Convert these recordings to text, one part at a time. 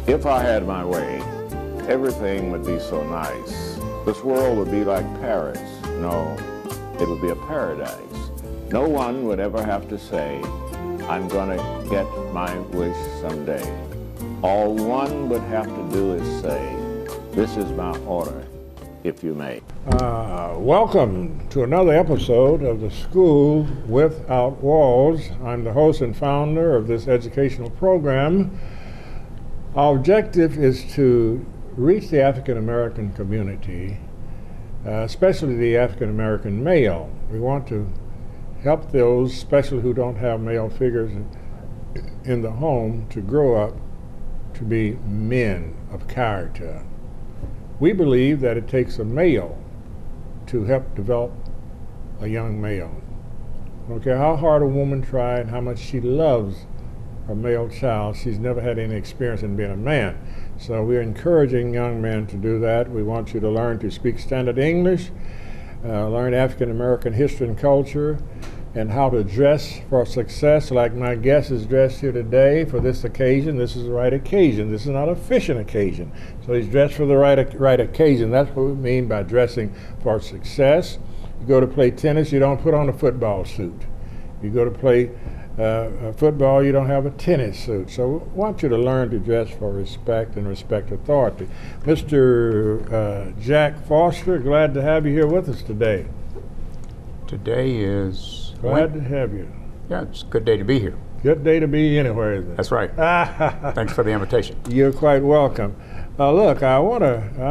If I had my way, everything would be so nice. This world would be like Paris. No, it would be a paradise. No one would ever have to say, I'm gonna get my wish someday. All one would have to do is say, this is my order, if you may. Welcome to another episode of the School Without Walls. I'm the host and founder of this educational program. Our objective is to reach the African American community, especially the African American male. We want to help those, especially who don't have male figures in the home, to grow up to be men of character. We believe that it takes a male to help develop a young male. I don't care how hard a woman tries and how much she loves her male child, she's never had any experience in being a man. So we're encouraging young men to do that. We want you to learn to speak standard English, learn African American history and culture, and how to dress for success, like my guest is dressed here today for this occasion. This is the right occasion. This is not a fishing occasion. So he's dressed for the right occasion. That's what we mean by dressing for success. You go to play tennis, you don't put on a football suit. You go to play football, you don't have a tennis suit. So I want you to learn to dress for respect and respect authority. Mr. Jack Foster, glad to have you here with us today. Today is... Glad to have you. Yeah, it's a good day to be here. Good day to be anywhere, isn't it? That's right. Thanks for the invitation. You're quite welcome. Look, I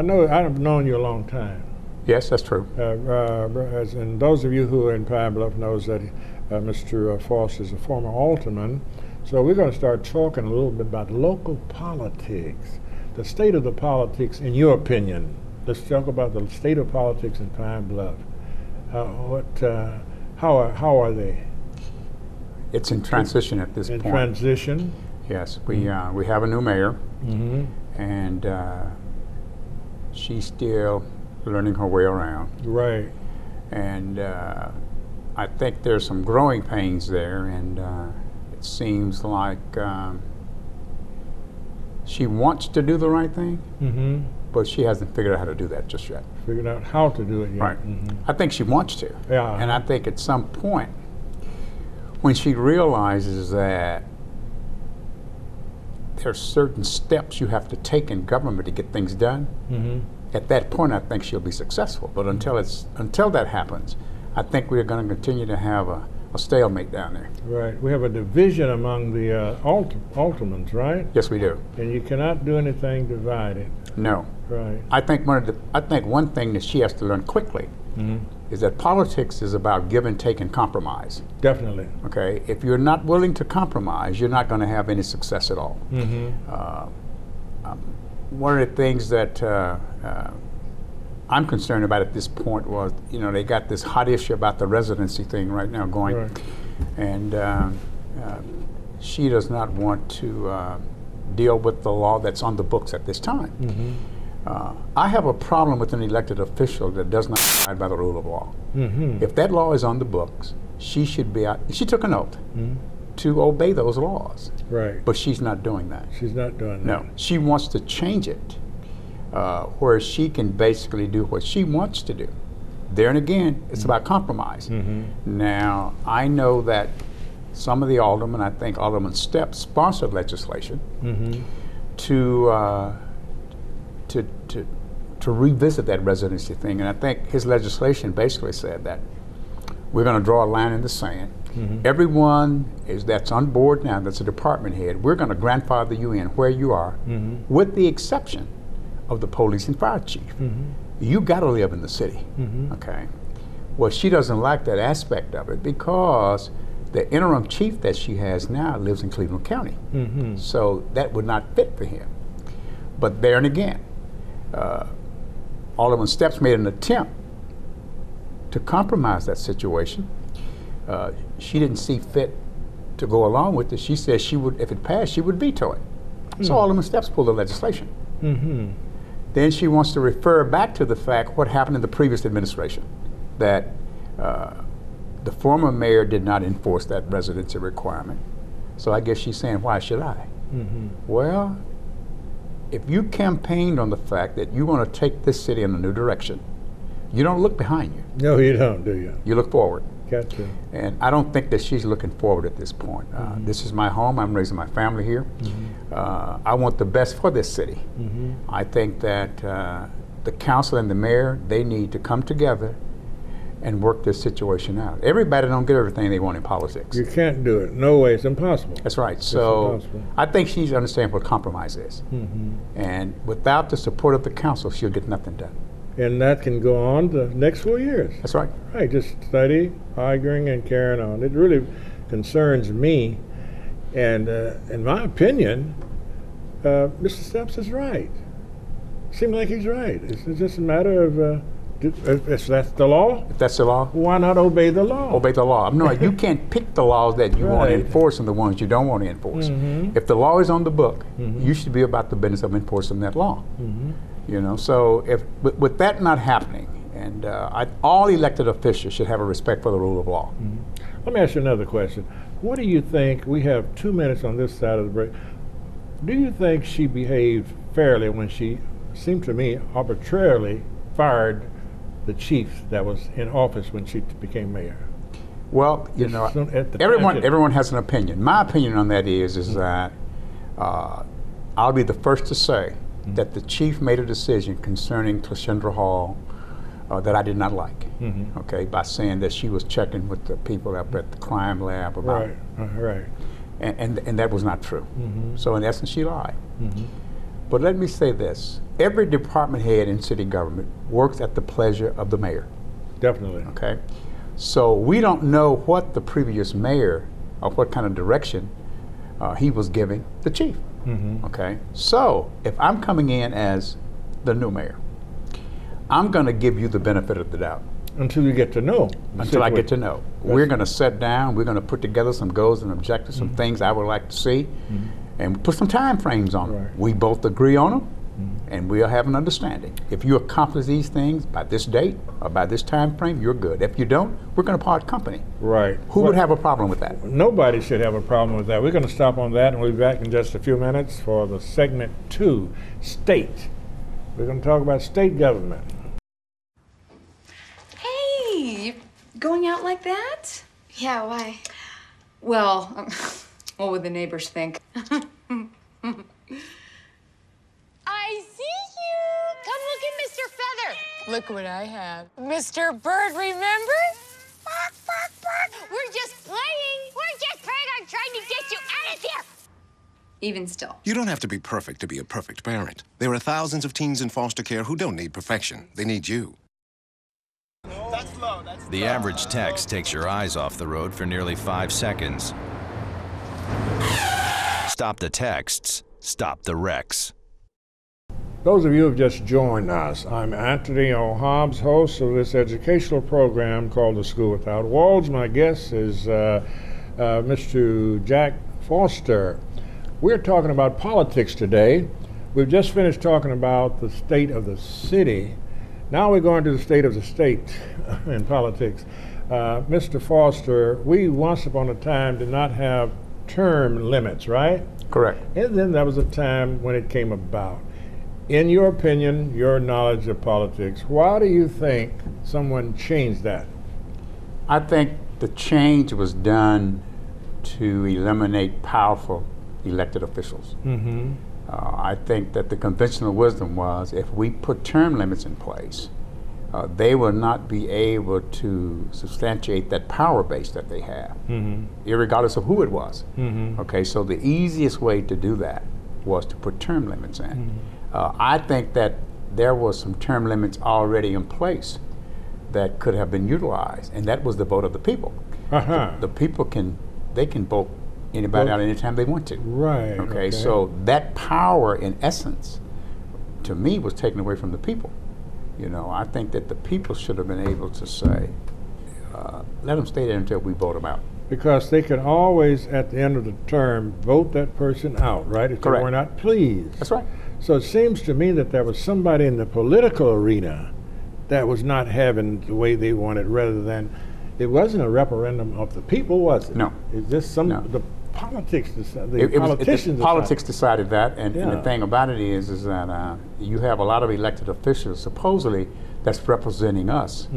know I've known you a long time. Yes, that's true. And those of you who are in Pine Bluff knows that Mr. Foster is a former alderman. So we're going to start talking a little bit about local politics, the state of the politics in your opinion. Let's talk about the state of politics in Pine Bluff. How are they? It's in transition at this point. In transition? Yes, we have a new mayor, Mm-hmm. and she's still learning her way around. Right. And I think there's some growing pains there, and it seems like she wants to do the right thing, Mm-hmm. but she hasn't figured out how to do that just yet. Figured out how to do it yet. Right. Mm-hmm. I think she wants to. Yeah. And I think at some point, when she realizes that there's certain steps you have to take in government to get things done, Mm-hmm. at that point I think she'll be successful. But until that happens, I think we're going to continue to have a stalemate down there. Right. We have a division among the aldermans, right? Yes, we do. And you cannot do anything divided. No. Right. I think one thing that she has to learn quickly Mm-hmm. is that politics is about give and take and compromise. Definitely. Okay, if you're not willing to compromise, you're not going to have any success at all. Mm-hmm. One of the things that I'm concerned about at this point was, they got this hot issue about the residency thing right now going, Right. and she does not want to deal with the law that's on the books at this time. Mm-hmm. I have a problem with an elected official that does not abide by the rule of law. Mm-hmm. If that law is on the books, she should be out. She took an oath Mm-hmm. to obey those laws, Right. but she's not doing that. She's not doing No, that. she wants to change it where she can basically do what she wants to do. There and again, it's about compromise. Mm-hmm. Now, I know that some of the aldermen, I think Alderman Stepp, sponsored legislation Mm-hmm. to revisit that residency thing, and I think his legislation basically said that we're going to draw a line in the sand. Mm-hmm. Everyone that's on board now, that's a department head, we're going to grandfather you in where you are, Mm-hmm. with the exception of the police and fire chief. Mm-hmm. You got to live in the city, Mm-hmm. okay? Well, she doesn't like that aspect of it because the interim chief that she has now lives in Cleveland County. Mm-hmm. So that would not fit for him. But there and again, Alderman Steps made an attempt to compromise that situation. She didn't see fit to go along with it. She said she would, if it passed, she would veto it. So Alderman Steps pulled the legislation. Mm-hmm. Then she wants to refer back to the fact what happened in the previous administration, that the former mayor did not enforce that residency requirement. So I guess she's saying, why should I? Mm-hmm. Well, if you campaigned on the fact that you want to take this city in a new direction, you don't look behind you. No, you don't, do you? You look forward. Gotcha. And I don't think that she's looking forward at this point. This is my home. I'm raising my family here. I want the best for this city. I think that the council and the mayor, they need to come together and work this situation out. Everybody don't get everything they want in politics. You can't do it. No way. It's impossible. That's right. It's So impossible. I think she's understanding what compromise is. And without the support of the council, she'll get nothing done. And that can go on the next 4 years. That's right. Right, just study, arguing, and carrying on. It really concerns me. And in my opinion, Mr. Stepps is right. Seems like he's right. It's just a matter of, if that's the law, If that's the law, why not obey the law? obey the law. No, you can't pick the laws that you want to Right. enforce and the ones you don't want to enforce. If the law is on the book, you should be about the business of enforcing that law. You know, so if with that not happening, and all elected officials should have a respect for the rule of law. Let me ask you another question. What do you think, we have 2 minutes on this side of the break, do you think she behaved fairly when she, seemed to me, arbitrarily fired the chief that was in office when she became mayor? Well, you Just know, some- at the everyone tangent. everyone has an opinion. My opinion on that is that I'll be the first to say that the chief made a decision concerning Clashendra Hall that I did not like. Okay, by saying that she was checking with the people up at the crime lab about, Right. and that was not true. So in essence, she lied. But let me say this: every department head in city government works at the pleasure of the mayor. Definitely. Okay, so we don't know what the previous mayor or what kind of direction he was giving the chief. Okay, so if I'm coming in as the new mayor, I'm going to give you the benefit of the doubt Until you get to know. the until I get to situation. know. We're going to sit down. We're going to put together some goals and objectives, some things I would like to see, and put some time frames on them. Right. We both agree on them, and we'll have an understanding. If you accomplish these things by this date or by this time frame, you're good. If you don't, we're going to part company. Right. Who would have a problem with that? Nobody should have a problem with that. We're going to stop on that, and we'll be back in just a few minutes for the segment 2, state. We're going to talk about state government. Hey, you going out like that? Yeah, why? Well, what would the neighbors think? I see you! Come look at Mr. Feather! Look what I have. Mr. Bird, remember? Bark, bark, bark! We're just playing! We're just playing on trying to get you out of here! Even still. You don't have to be perfect to be a perfect parent. There are thousands of teens in foster care who don't need perfection. They need you. The average text takes your eyes off the road for nearly 5 seconds. Stop the texts, stop the wrecks. Those of you who have just joined us, I'm Anthony O. Hobbs, host of this educational program called The School Without Walls. My guest is Mr. Jack Foster. We're talking about politics today. We've just finished talking about the state of the city. Now we're going to the state of the state in politics. Mr. Foster, we once upon a time did not have term limits, right? Correct. And then there was a time when it came about. In your opinion, your knowledge of politics, why do you think someone changed that? I think the change was done to eliminate powerful elected officials. I think that the conventional wisdom was if we put term limits in place, they will not be able to substantiate that power base that they have, irregardless of who it was. Okay, so the easiest way to do that was to put term limits in. I think that there was some term limits already in place that could have been utilized, and that was the vote of the people. The people can vote anybody out anytime they want to. Right. Okay, so that power, in essence, to me, was taken away from the people. You know, I think that the people should have been able to say, let them stay there until we vote them out. Because they could always, at the end of the term, vote that person out, right? If Correct. they were not pleased. That's right. So it seems to me that there was somebody in the political arena that was not having the way they wanted, rather than, it wasn't a referendum of the people, was it? No. Is this some, No. the politics, the politicians politicians decided that, and the Yeah. thing about it is that you have a lot of elected officials supposedly that's representing us,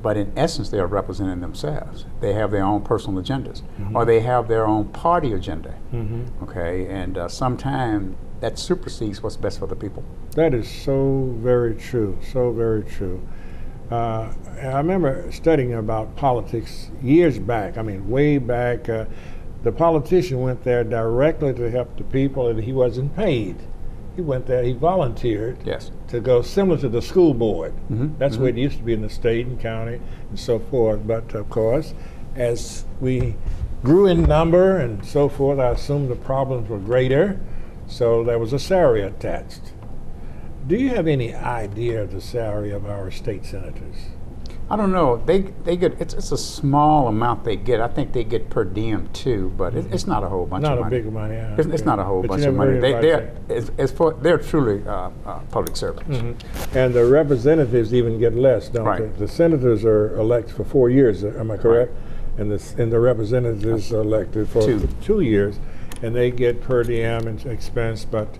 but in essence they are representing themselves. They have their own personal agendas, or they have their own party agenda. Okay, and sometimes that supersedes what's best for the people. That is so very true, so very true. I remember studying about politics years back, I mean way back. The politician went there directly to help the people, and he wasn't paid. He went there, he volunteered Yes. to go, similar to the school board. That's the way it used to be in the state and county and so forth. But of course, as we grew in number and so forth, I assumed the problems were greater, so there was a salary attached. Do you have any idea of the salary of our state senators? I don't know. They get it's a small amount they get. I think they get per diem too, but it's not a whole bunch Not of a money. big money. It's not a whole But bunch you of never money. heard anybody They're truly public servants. And the representatives even get less, don't Right. they? The senators are elected for 4 years, am I correct? And the representatives are elected for 2 years, and they get per diem and expense, but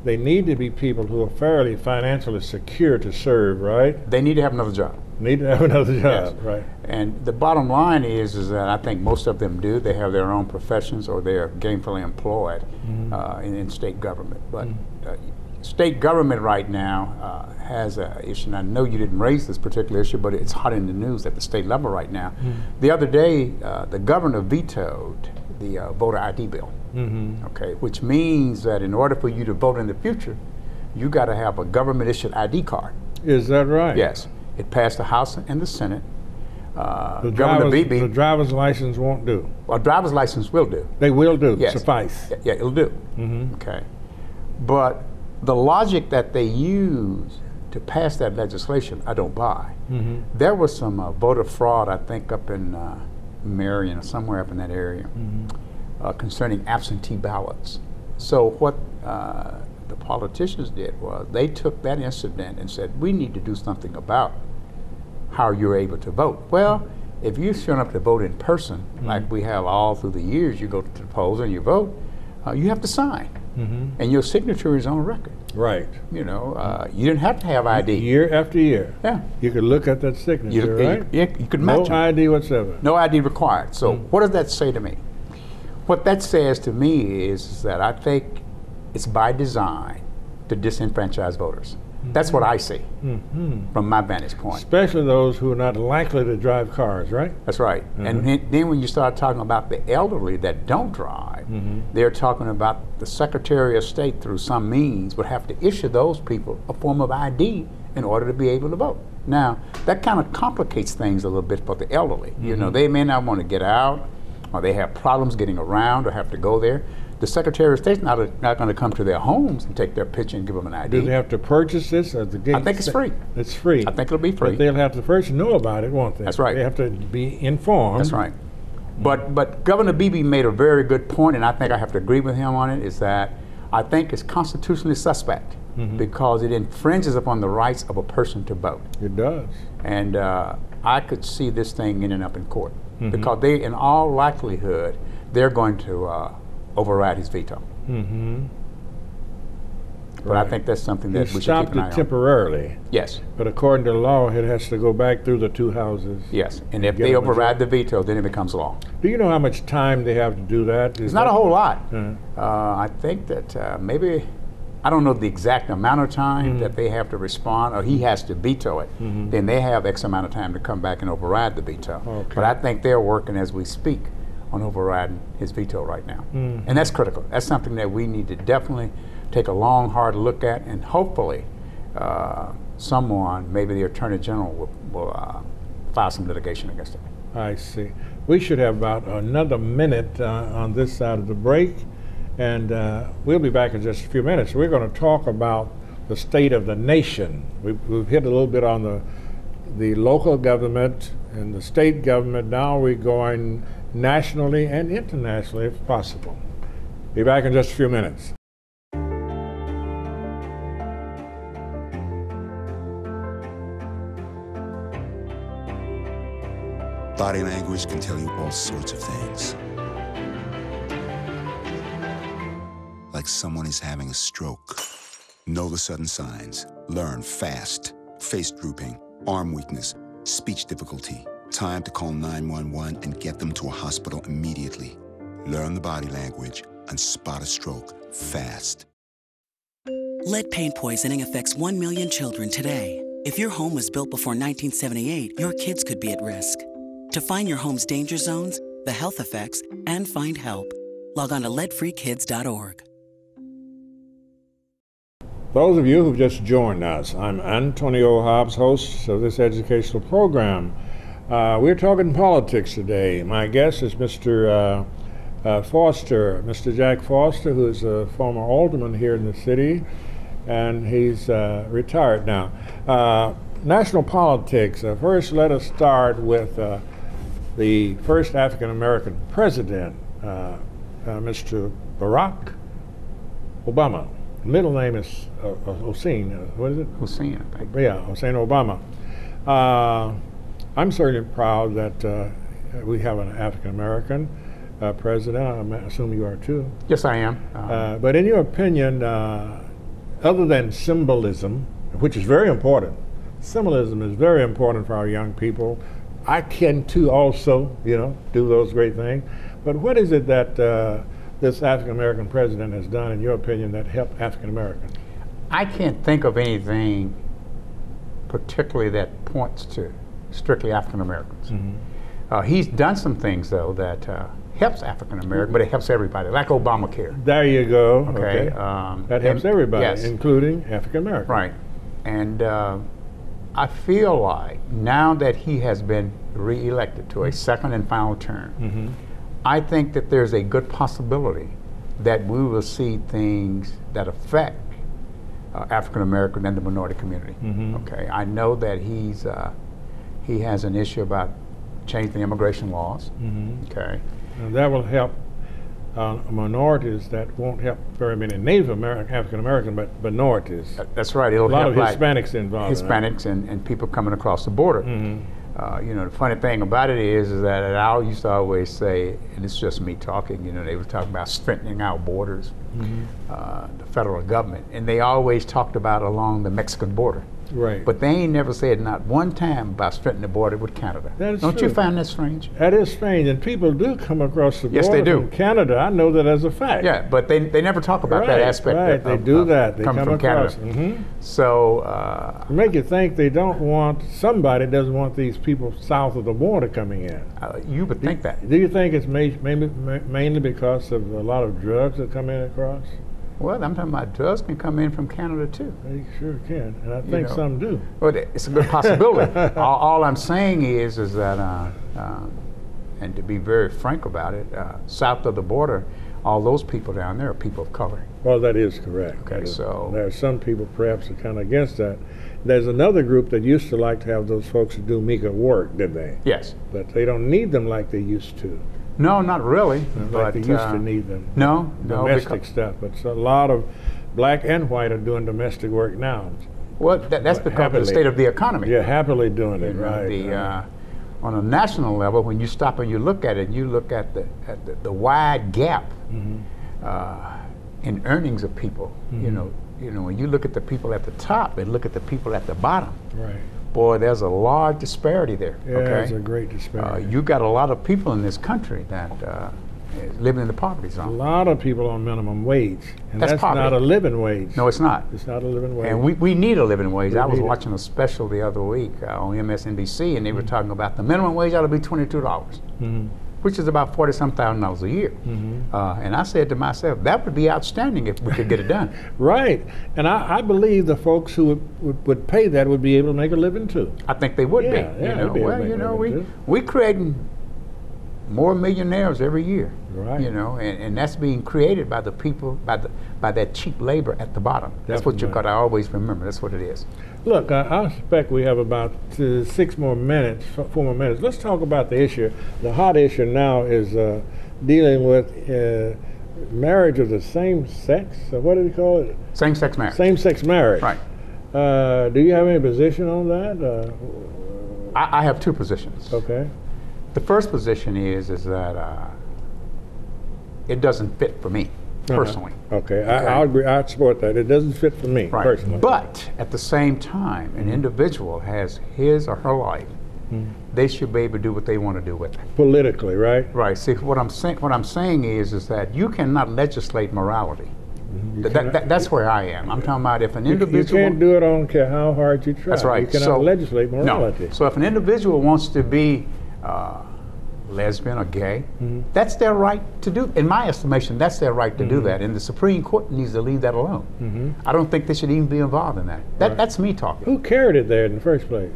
they need to be people who are fairly financially secure to serve, right? They need to have another job. Need to have another job, Yes. right? And the bottom line is that I think most of them do. They have their own professions or they are gainfully employed in state government. But state government right now has an issue, and I know you didn't raise this particular issue, but it's hot in the news at the state level right now. The other day, the governor vetoed the voter ID bill, okay, which means that in order for you to vote in the future, you got to have a government-issued ID card. Is that right? Yes. It passed the House and the Senate. The Governor Beebe, driver's license won't do. a driver's license will do. They will do, Yes. suffice. Yeah, it'll do. Okay. But the logic that they use to pass that legislation, I don't buy. There was some voter fraud, I think, up in Marion or somewhere up in that area concerning absentee ballots. So what the politicians did was they took that incident and said, we need to do something about how you're able to vote. Well, if you're showing up to vote in person, like we have all through the years, you go to the polls and you vote, you have to sign. And your signature is on record. Right. You know, you didn't have to have ID. Year after year. Yeah. You could look at that signature, right? You could match No them. ID whatsoever. No ID required. So what does that say to me? What that says to me is that I think it's by design to disenfranchise voters. That's what I see from my vantage point. Especially those who are not likely to drive cars, right? That's right. And then when you start talking about the elderly that don't drive, they're talking about the Secretary of State through some means would have to issue those people a form of ID in order to be able to vote. Now, that kind of complicates things a little bit for the elderly. You know, they may not want to get out, or they have problems getting around or have to go there. The Secretary of State's not going to come to their homes and take their picture and give them an ID. Do they have to purchase this? Or the I think it's free. It's free. I think it'll be free. But they'll have to first know about it, won't they? That's right. They have to be informed. That's right. But Governor Beebe made a very good point, and I think I have to agree with him on it, is that I think it's constitutionally suspect because it infringes upon the rights of a person to vote. It does. And I could see this thing ending up in court because they, in all likelihood, they're going to override his veto. But I think that's something that He we should keep stopped an eye it on. temporarily. Yes, But according to law, it has to go back through the two houses. yes. And if Get they a override the veto, then it becomes law. Do you know how much time they have to do that? It's not a whole lot. I think that maybe, I don't know the exact amount of time that they have to respond, or he has to veto it. Then they have X amount of time to come back and override the veto. Okay. But I think they're working as we speak on overriding his veto right now. And that's critical. That's something that we need to definitely take a long, hard look at, and hopefully someone, maybe the Attorney General, will file some litigation against it. I see. We should have about another minute on this side of the break, and we'll be back in just a few minutes. We're going to talk about the state of the nation. We've hit a little bit on the local government and the state government. Now we're going nationally and internationally if possible. Be back in just a few minutes. Body language can tell you all sorts of things. like someone is having a stroke. Know the sudden signs. Learn fast. Face drooping, arm weakness, speech difficulty. Time to call 911 and get them to a hospital immediately. Learn the body language and spot a stroke fast. Lead paint poisoning affects 1 million children today. If your home was built before 1978, your kids could be at risk. To find your home's danger zones, the health effects, and find help, log on to leadfreekids.org. Those of you who've just joined us, I'm Antonio Hobbs, host of this educational program. We're talking politics today. My guest is Mr. Foster, Mr. Jack Foster, who is a former alderman here in the city, and he's retired now. National politics. First, let us start with the first African-American president, Mr. Barack Obama. Middle name is Hussein. What is it? Hussein, I think. Yeah, Hussein Obama. I'm certainly proud that we have an African-American president. I assume you are too. Yes, I am. But in your opinion, other than symbolism, which is very important, symbolism is very important for our young people. I can too also, do those great things. But what is it that this African-American president has done, in your opinion, that helped African-Americans? I can't think of anything particularly that points to strictly African-Americans. Mm-hmm. He's done some things, though, that helps African-Americans, but it helps everybody, like Obamacare. There you go. Okay. That helps everybody, yes, including African-Americans. Right. And I feel like now that he has been re-elected to a second and final term, mm-hmm, I think that there's a good possibility that we will see things that affect African American and the minority community. Mm-hmm. Okay, I know that he has an issue about changing the immigration laws. Mm-hmm. Okay, and that will help minorities that won't help very many Native American, African American, but minorities. That's right. It'll help a lot of Hispanics involved. Hispanics and people coming across the border. Mm-hmm. The funny thing about it is that I used to always say, and it's just me talking, they were talking about strengthening our borders, mm-hmm, the federal government, and they always talked about along the Mexican border. Right. But they ain't never said not one time about strengthening the border with Canada. That is Don't true. You find that strange? That is strange, and people do come across the border. Yes, they do. From Canada. I know that as a fact. Yeah, but they never talk about that aspect. Right, they do that. They come from across. Canada. Mm-hmm. So make you think they don't want, somebody doesn't want these people south of the border coming in. You would think that. Do you think it's mainly because of a lot of drugs that come in across? Well, I'm talking about drugs can come in from Canada too. They sure can, and I think some do. Well, it's a good possibility. all I'm saying is that, and to be very frank about it, south of the border, all those people down there are people of color. Well, that is correct. Okay, so there are some people perhaps that are kind of against that. There's another group that used to like to have those folks who do MECA work, did they? Yes. But they don't need them like they used to. No, not really. Like they used to need them. No, domestic stuff. But a lot of black and white are doing domestic work now. Well, that's because of the state of the economy. Yeah, happily doing it, right. On a national level, when you stop and you look at it, you look at the wide gap, mm-hmm, in earnings of people. Mm-hmm. When you look at the people at the top and look at the people at the bottom. Right. Boy, there's a large disparity there. Yeah, okay? There's a great disparity. You got a lot of people in this country that living in the poverty zone. A lot of people on minimum wage. And that's not a living wage. No, it's not. It's not a living wage. And we need a living wage. I was watching a special the other week on MSNBC, and they were talking about the minimum wage ought to be $22, mm-hmm, which is about $40,000 a year. Mm-hmm. And I said to myself, that would be outstanding if we could get it done. Right. And I believe the folks who would pay that would be able to make a living too. I think they would be. Yeah, we're creating more millionaires every year. Right. And that's being created by the people, by that cheap labor at the bottom. That's what you've got to always remember. That's what it is. Look, I suspect we have about 4 more minutes. Let's talk about the issue. The hot issue now is dealing with marriage of the same sex. What do you call it? Same-sex marriage. Same-sex marriage. Right. Do you have any position on that? I have two positions. Okay. The first position is that it doesn't fit for me. personally. Okay, I agree. I support that. It doesn't fit for me personally. But at the same time, an individual has his or her life. They should be able to do what they want to do with it. Politically, right? Right. See, what I'm saying is that you cannot legislate morality. That's where I am. I'm talking about if an individual. You can't do it. I don't care how hard you try. That's right. You cannot legislate morality. No. So if an individual wants to be lesbian or gay, that's their right to do. In my estimation, that's their right to do that. And the Supreme Court needs to leave that alone. I don't think they should even be involved in that. That's me talking. Who carried it there in the first place?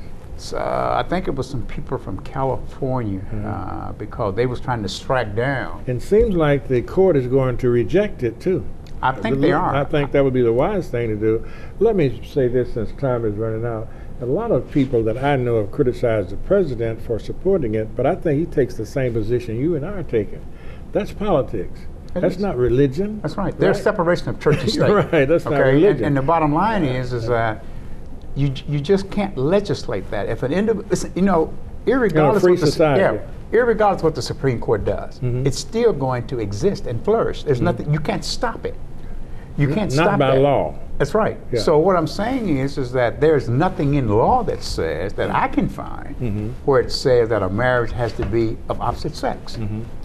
I think it was some people from California because they was trying to strike down. It seems like the court is going to reject it too. I think they are. I think that would be the wise thing to do. Let me say this since time is running out. A lot of people that I know have criticized the president for supporting it, but I think he takes the same position you and I are taking. That's politics. That's not religion. That's right. There's separation of church and state. Right, that's not religion. And the bottom line is that you just can't legislate that. If an individual, irregardless in a free society. Irregardless of what the Supreme Court does, it's still going to exist and flourish. There's nothing, you can't stop it. You can't stop Not by that. law. That's right. Yeah. So what I'm saying is that there's nothing in law that says, that I can find, where it says that a marriage has to be of opposite sex.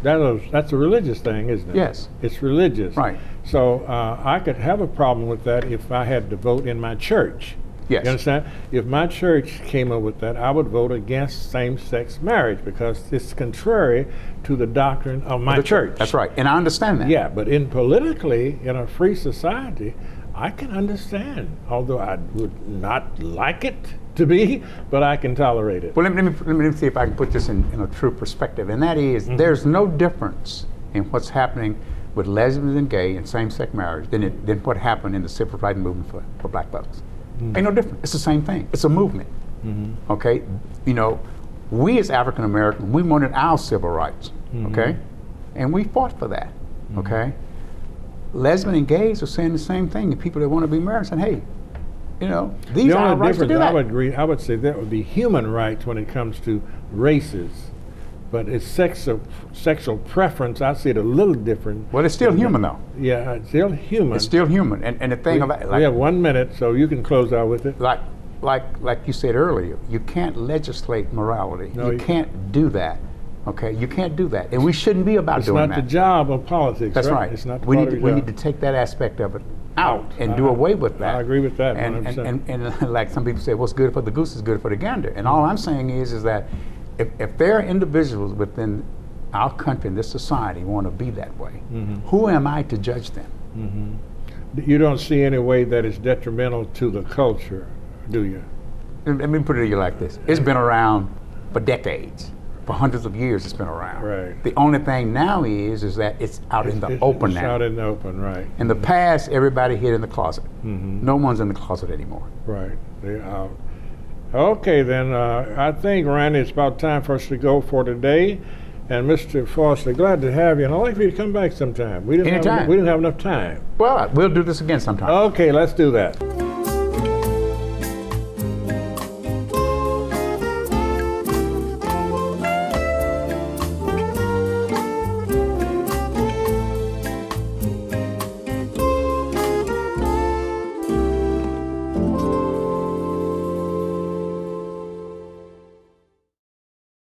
That's a religious thing, isn't it? Yes. It's religious. Right. So I could have a problem with that if I had to vote in my church. Yes. You understand? If my church came up with that, I would vote against same-sex marriage because it's contrary to the doctrine of my church. That's right, and I understand that. Yeah, but politically, in a free society, I can understand, although I would not like it to be, but I can tolerate it. Well, let me see if I can put this in a true perspective, and that is, there's no difference in what's happening with lesbians and gay and same-sex marriage than what happened in the civil rights movement for black folks. Ain't no different. It's the same thing. It's a movement. Okay? We as African Americans, we wanted our civil rights. Okay? And we fought for that. Okay? Lesbian and gays are saying the same thing. The people that want to be married saying, hey, these are our rights to do that. I would say that would be human rights when it comes to races. But it's sexual preference, I see it a little different. Well, it's still human, though. Yeah, it's still human. It's still human. And the thing about we have 1 minute, so you can close out with it. Like you said earlier, you can't legislate morality. No, you can't do that. Okay, you can't do that, and we shouldn't be about doing that. It's not the job of politics. That's right. It's not. We need to take that aspect of it out and do away with that. I agree with that. And like some people say, what's good for the goose is good for the gander. And all I'm saying is that if there are individuals within our country and this society want to be that way, who am I to judge them? You don't see any way that it's detrimental to the culture, do you? Let me put it to you like this. It's been around for decades. For hundreds of years it's been around. Right. The only thing now is that it's out in the open now. It's out in the open, right. In the past, everybody hid in the closet. No one's in the closet anymore. Right. They're out. Okay, then I think, Randy, it's about time for us to go for today. And Mr. Foster, glad to have you. And I'd like for you to come back sometime. We didn't have enough time. Well, we'll do this again sometime. Okay, let's do that.